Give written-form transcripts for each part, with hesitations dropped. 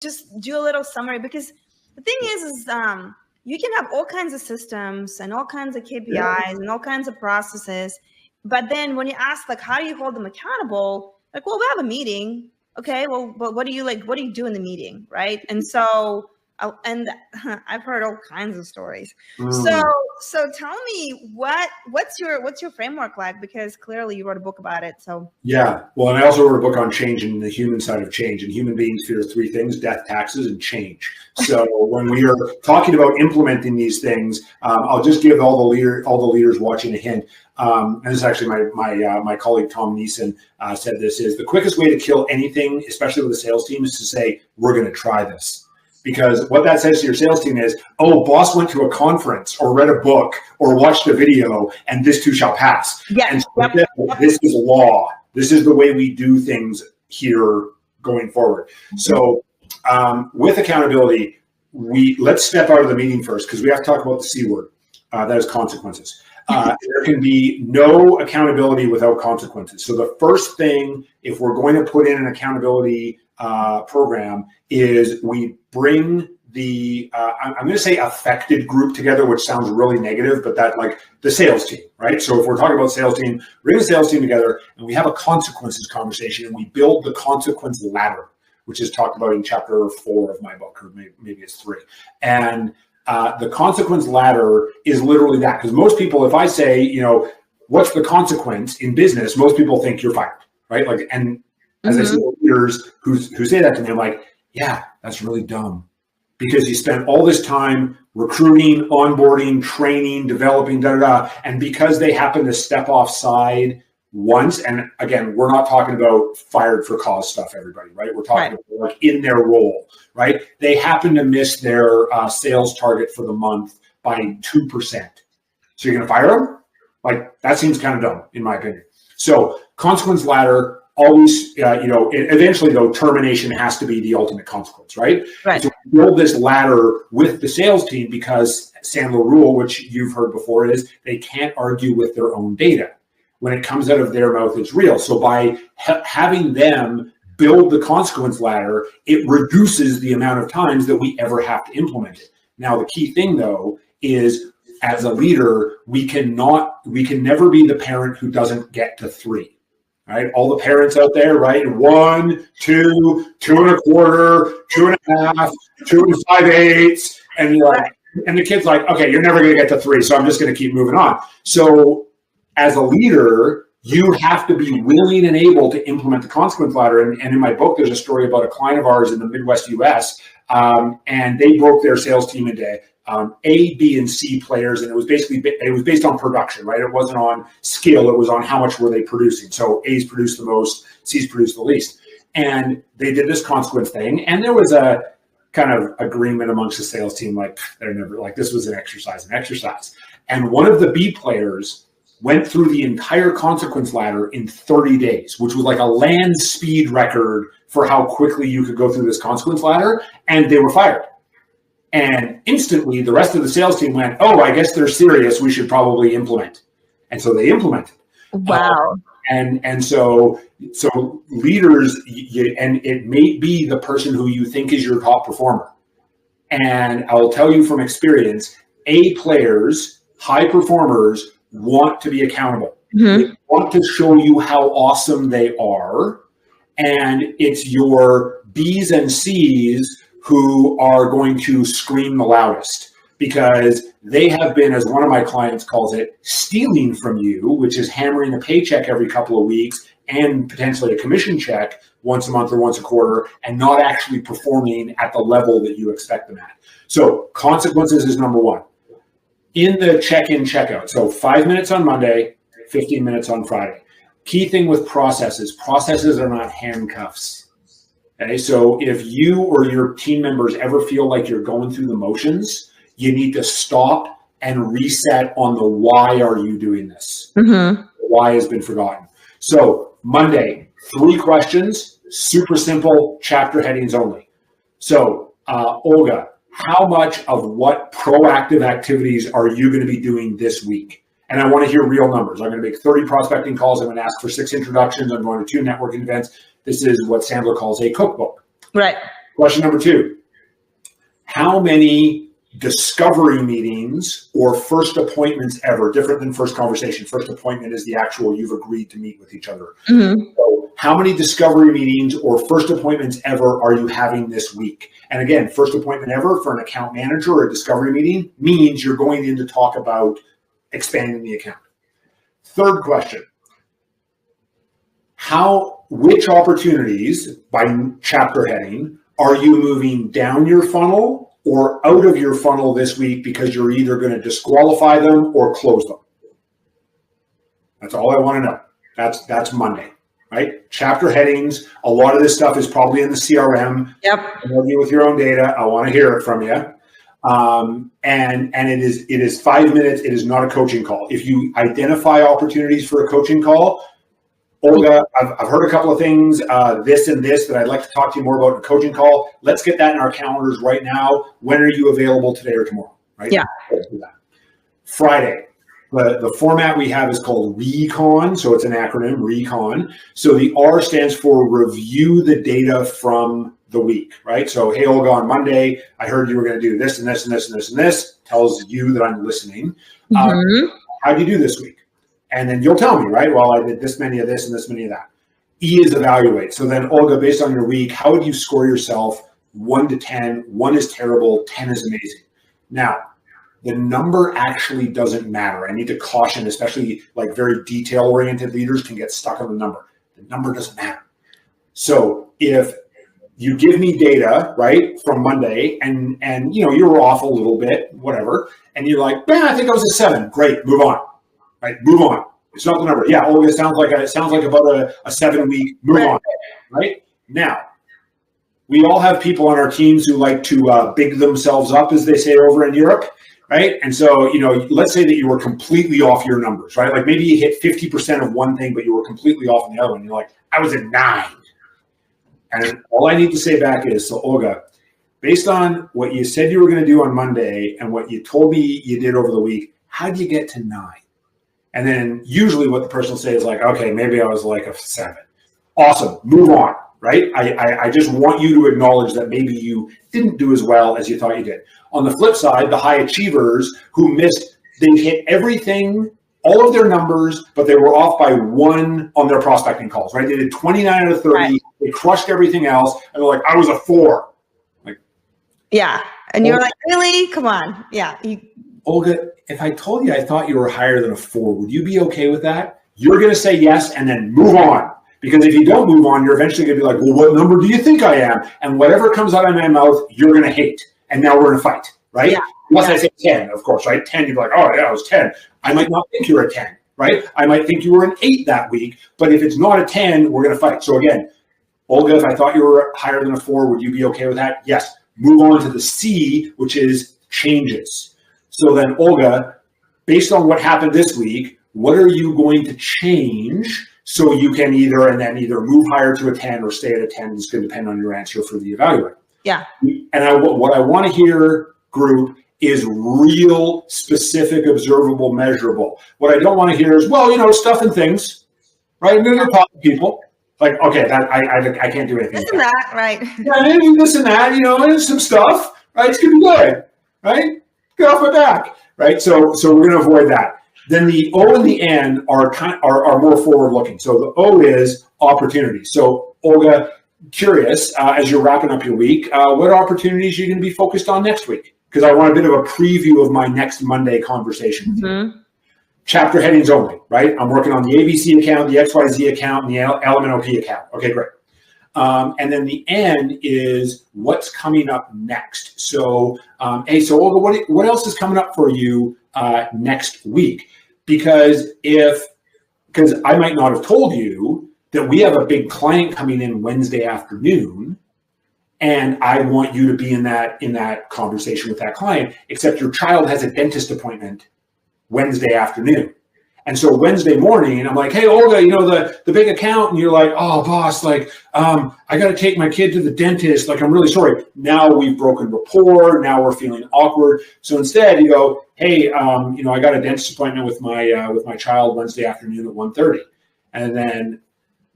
just do a little summary, because the thing is you can have all kinds of systems and all kinds of KPIs and all kinds of processes, but then when you ask, like, how do you hold them accountable? Like, well, we have a meeting. Okay, well, but what do you do in the meeting, right? And so, and I've heard all kinds of stories. So tell me what's your framework like? Because clearly you wrote a book about it. So yeah, well, and I also wrote a book on change and the human side of change. And human beings fear three things: death, taxes, and change. So when we are talking about implementing these things, I'll just give all the leaders watching a hint. And this is actually my colleague Tom Neeson said this is the quickest way to kill anything, especially with a sales team, is to say, we're going to try this. Because what that says to your sales team is, oh, boss went to a conference or read a book or watched a video, and this too shall pass. Yeah. And so this is law. This is the way we do things here going forward. So with accountability, let's step out of the meeting first, because we have to talk about the C word. That is consequences. There can be no accountability without consequences. So the first thing, if we're going to put in an accountability program, is we bring the, I'm going to say affected group together, which sounds really negative, but that, like, the sales team, right? So if we're talking about sales team, bring the sales team together and we have a consequences conversation, and we build the consequence ladder, which is talked about in chapter 4 of my book, or maybe it's 3. And the consequence ladder is literally that, because most people, if I say, you know, what's the consequence in business, most people think you're fired, right? Like, and as I see leaders who say that to me, I'm like, yeah, that's really dumb, because you spent all this time recruiting, onboarding, training, developing, and because they happen to step offside once, and again, we're not talking about fired for cause stuff, everybody, right? We're talking about, like, in their role, right? They happen to miss their sales target for the month by 2%. So you're going to fire them? Like, that seems kind of dumb, in my opinion. So consequence ladder, always, eventually though, termination has to be the ultimate consequence, right? Right. So build this ladder with the sales team, because Sandler rule, which you've heard before, is they can't argue with their own data. When it comes out of their mouth, it's real. So by having them build the consequence ladder, it reduces the amount of times that we ever have to implement it. Now, the key thing though is, as a leader, we can never be the parent who doesn't get to 3. Right, all the parents out there, right? 1, 2, 2 1/4, 2 1/2, 2 5/8, and you're like, and the kid's like, okay, you're never going to get to 3, so I'm just going to keep moving on. So, as a leader, you have to be willing and able to implement the consequence ladder. And in my book, there's a story about a client of ours in the Midwest US, and they broke their sales team into A, B, and C players, and it was based on production, right? It wasn't on skill; it was on how much were they producing. So A's produced the most, C's produced the least, and they did this consequence thing, and there was a kind of agreement amongst the sales team, like, they're never, like, this was an exercise, and one of the B players went through the entire consequence ladder in 30 days, which was like a land speed record for how quickly you could go through this consequence ladder, and they were fired. And instantly, the rest of the sales team went, oh, I guess they're serious. We should probably implement. And so they implemented. Wow. And so leaders, and it may be the person who you think is your top performer. And I will tell you from experience, A players, high performers, want to be accountable. They want to show you how awesome they are. And it's your B's and C's who are going to scream the loudest, because they have been, as one of my clients calls it, stealing from you, which is hammering a paycheck every couple of weeks and potentially a commission check once a month or once a quarter, and not actually performing at the level that you expect them at. So consequences is number 1. In the check-in, check-out. So 5 minutes on Monday, 15 minutes on Friday. Key thing with processes are not handcuffs. Okay, so if you or your team members ever feel like you're going through the motions, you need to stop and reset on the why are you doing this? Why has been forgotten. So Monday, 3 questions, super simple, chapter headings only. So Olga, how much of what proactive activities are you going to be doing this week? And I want to hear real numbers. I'm going to make 30 prospecting calls. I'm going to ask for 6 introductions. I'm going to 2 networking events. This is what Sandler calls a cookbook. Right. Question number 2. How many discovery meetings or first appointments ever, different than first conversation? First appointment is the actual, you've agreed to meet with each other. So how many discovery meetings or first appointments ever are you having this week? And again, first appointment ever for an account manager or a discovery meeting means you're going in to talk about expanding the account. Third question. Which opportunities by chapter heading are you moving down your funnel or out of your funnel this week because you're either going to disqualify them or close them? That's all I want to know. That's Monday, right? Chapter headings. A lot of this stuff is probably in the CRM. Yep. Working with your own data. I want to hear it from you. And it is 5 minutes. It is not a coaching call. If you identify opportunities for a coaching call, Olga, I've heard a couple of things, this and this, that I'd like to talk to you more about in a coaching call. Let's get that in our calendars right now. When are you available, today or tomorrow? Right? Yeah. Friday. The format we have is called RECON. So it's an acronym, RECON. So the R stands for review the data from the week, right? So, hey, Olga, on Monday, I heard you were going to do this and this and this and this and this. Tells you that I'm listening. How do you do this week? And then you'll tell me, right? Well, I did this many of this and this many of that. E is evaluate. So then, Olga, based on your week, how would you score yourself 1 to 10? 1 is terrible, 10 is amazing. Now, the number actually doesn't matter. I need to caution, especially like very detail-oriented leaders can get stuck on the number. The number doesn't matter. So if you give me data, right, from Monday, and you're off a little bit, whatever, and you're like, I think I was a 7. Great, move on. Right, move on. It's not the number. Yeah, Olga, it sounds like about a 7-week. Move on. Right now, we all have people on our teams who like to big themselves up, as they say over in Europe. Right, and so let's say that you were completely off your numbers. Right, like maybe you hit 50% of one thing, but you were completely off on the other one. You're like, I was at 9. And all I need to say back is, so Olga, based on what you said you were going to do on Monday and what you told me you did over the week, how do you get to 9? And then usually what the person will say is like, okay, maybe I was like a 7. Awesome, move on, right? I just want you to acknowledge that maybe you didn't do as well as you thought you did. On the flip side, the high achievers who they hit everything, all of their numbers, but they were off by 1 on their prospecting calls, right? They did 29 out of 30, right. They crushed everything else, and they're like, I was a 4. Like, yeah, and you're like, really? Come on, yeah. Olga, if I told you I thought you were higher than a 4, would you be okay with that? You're going to say yes and then move on. Because if you don't move on, you're eventually going to be like, well, what number do you think I am? And whatever comes out of my mouth, you're going to hate. And now we're in a fight, right? Yeah. Unless I say 10, of course, right? 10, you'd be like, oh, yeah, I was 10. I might not think you're a 10, right? I might think you were an 8 that week. But if it's not a 10, we're going to fight. So again, Olga, if I thought you were higher than a 4, would you be okay with that? Yes. Move on to the C, which is changes. So then, Olga, based on what happened this week, what are you going to change so you can either move higher to a 10 or stay at a 10? It's going to depend on your answer for the evaluate. Yeah. And what I want to hear, group, is real, specific, observable, measurable. What I don't want to hear is, stuff and things, right? And then they're talking to people. Like, okay, that I can't do anything. This and that, right? Yeah, this and that, and some stuff, right? It's going to be good, right? Get off my back, right? So we're going to avoid that. Then the O and the N are more forward-looking. So the O is opportunity. So Olga, curious, as you're wrapping up your week, what opportunities are you going to be focused on next week? Because I want a bit of a preview of my next Monday conversation with you. Chapter headings only, right? I'm working on the ABC account, the XYZ account, and the LMNOP account. Okay, great. And then the N is what's coming up next. So, so Olga, what else is coming up for you next week? Because I might not have told you that we have a big client coming in Wednesday afternoon, and I want you to be in that conversation with that client, except your child has a dentist appointment Wednesday afternoon. And so Wednesday morning, I'm like, hey, Olga, the big account. And you're like, oh, boss, like, I got to take my kid to the dentist. Like, I'm really sorry. Now we've broken rapport. Now we're feeling awkward. So instead you go, hey, I got a dentist appointment with my child Wednesday afternoon at 1:30. And then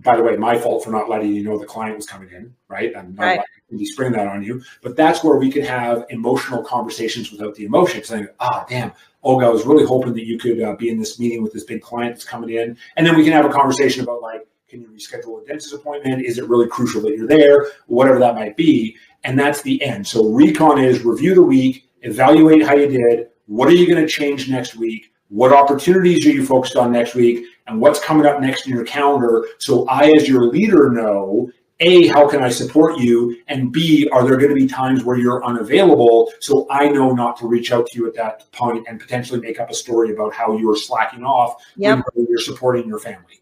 by the way, my fault for not letting you know the client was coming in, right? I'm not letting you spring that on you. But that's where we could have emotional conversations without the emotion. Saying, damn, Olga, I was really hoping that you could be in this meeting with this big client that's coming in. And then we can have a conversation about like, can you reschedule a dentist appointment? Is it really crucial that you're there? Whatever that might be. And that's the end. So recon is review the week, evaluate how you did. What are you going to change next week? What opportunities are you focused on next week? And what's coming up next in your calendar? So I, as your leader, know, A, how can I support you? And B, are there going to be times where you're unavailable? So I know not to reach out to you at that point and potentially make up a story about how you're slacking off when you're supporting your family.